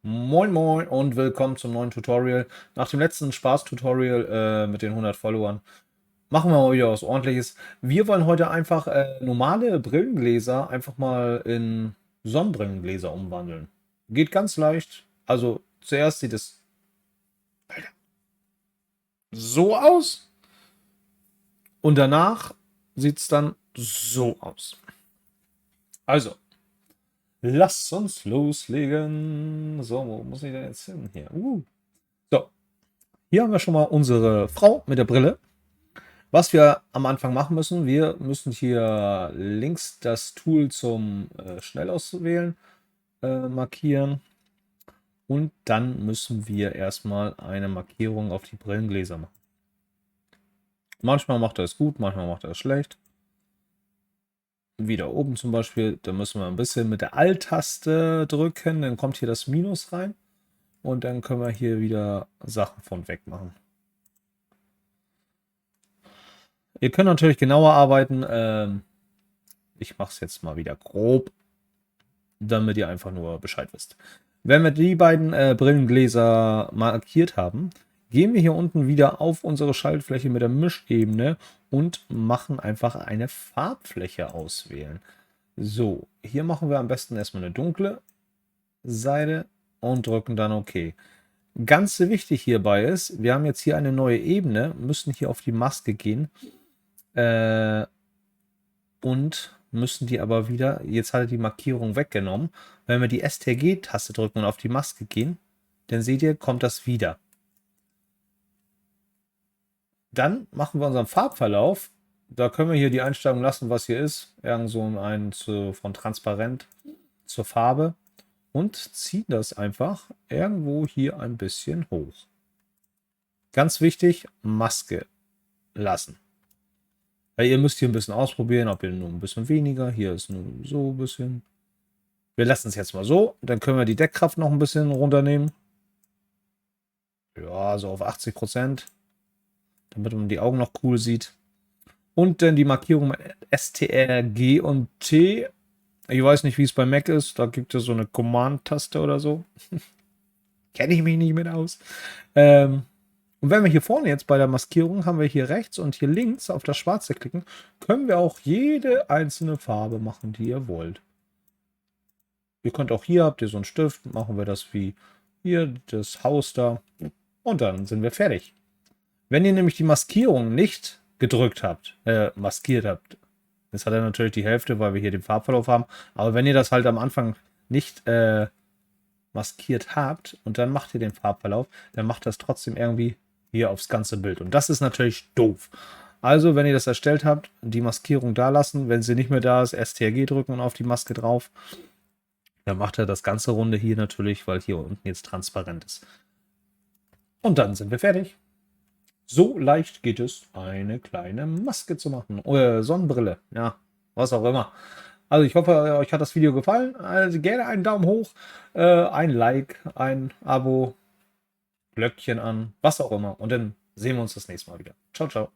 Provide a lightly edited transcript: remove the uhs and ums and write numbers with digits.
Moin Moin und willkommen zum neuen Tutorial. Nach dem letzten Spaß-Tutorial mit den 100 Followern machen wir mal wieder was Ordentliches. Wir wollen heute einfach normale Brillengläser einfach mal in Sonnenbrillengläser umwandeln. Geht ganz leicht. Also zuerst sieht es so aus und danach sieht es dann so aus. Also, lasst uns loslegen. So, wo muss ich denn jetzt hin? Hier. So, hier haben wir schon mal unsere Frau mit der Brille. Was wir am Anfang machen müssen, wir müssen hier links das Tool zum Schnellauswählen markieren. Und dann müssen wir erstmal eine Markierung auf die Brillengläser machen. Manchmal macht er es gut, manchmal macht er es schlecht. Wieder oben zum Beispiel, da müssen wir ein bisschen mit der Alt-Taste drücken, dann kommt hier das Minus rein. Und dann können wir hier wieder Sachen von weg machen. Ihr könnt natürlich genauer arbeiten. Ich mache es jetzt mal wieder grob, damit ihr einfach nur Bescheid wisst. Wenn wir die beiden Brillengläser markiert haben, gehen wir hier unten wieder auf unsere Schaltfläche mit der Mischebene und machen einfach eine Farbfläche auswählen. So, hier machen wir am besten erstmal eine dunkle Seite und drücken dann OK. Ganz wichtig hierbei ist, wir haben jetzt hier eine neue Ebene, müssen hier auf die Maske gehen und müssen die aber wieder, jetzt hat er die Markierung weggenommen. Wenn wir die STRG-Taste drücken und auf die Maske gehen, dann seht ihr, kommt das wieder. Dann machen wir unseren Farbverlauf. Da können wir hier die Einstellung lassen, was hier ist. Irgend so von transparent zur Farbe. Und ziehen das einfach irgendwo hier ein bisschen hoch. Ganz wichtig, Maske lassen. Weil ihr müsst hier ein bisschen ausprobieren, ob ihr nur ein bisschen weniger. Hier ist nur so ein bisschen. Wir lassen es jetzt mal so. Dann können wir die Deckkraft noch ein bisschen runternehmen. Ja, so auf 80%. Damit man die Augen noch cool sieht. Und dann die Markierung mit STR, G und T. Ich weiß nicht, wie es bei Mac ist. Da gibt es so eine Command-Taste oder so. Kenne ich mich nicht mit aus. Und wenn wir hier vorne jetzt bei der Maskierung haben wir hier rechts und hier links auf das Schwarze klicken, können wir auch jede einzelne Farbe machen, die ihr wollt. Ihr könnt auch hier, habt ihr so einen Stift, machen wir das wie hier, das Haus da. Und dann sind wir fertig. Wenn ihr nämlich die Maskierung nicht gedrückt habt, maskiert habt, jetzt hat er natürlich die Hälfte, weil wir hier den Farbverlauf haben, aber wenn ihr das halt am Anfang nicht maskiert habt und dann macht ihr den Farbverlauf, dann macht das trotzdem irgendwie hier aufs ganze Bild. Und das ist natürlich doof. Also, wenn ihr das erstellt habt, die Maskierung da lassen. Wenn sie nicht mehr da ist, STRG drücken und auf die Maske drauf. Dann macht er das ganze Runde hier natürlich, weil hier unten jetzt transparent ist. Und dann sind wir fertig. So leicht geht es, eine kleine Maske zu machen. Oder Sonnenbrille. Ja, was auch immer. Also ich hoffe, euch hat das Video gefallen. Also gerne einen Daumen hoch, ein Like, ein Abo, Glöckchen an, was auch immer. Und dann sehen wir uns das nächste Mal wieder. Ciao, ciao.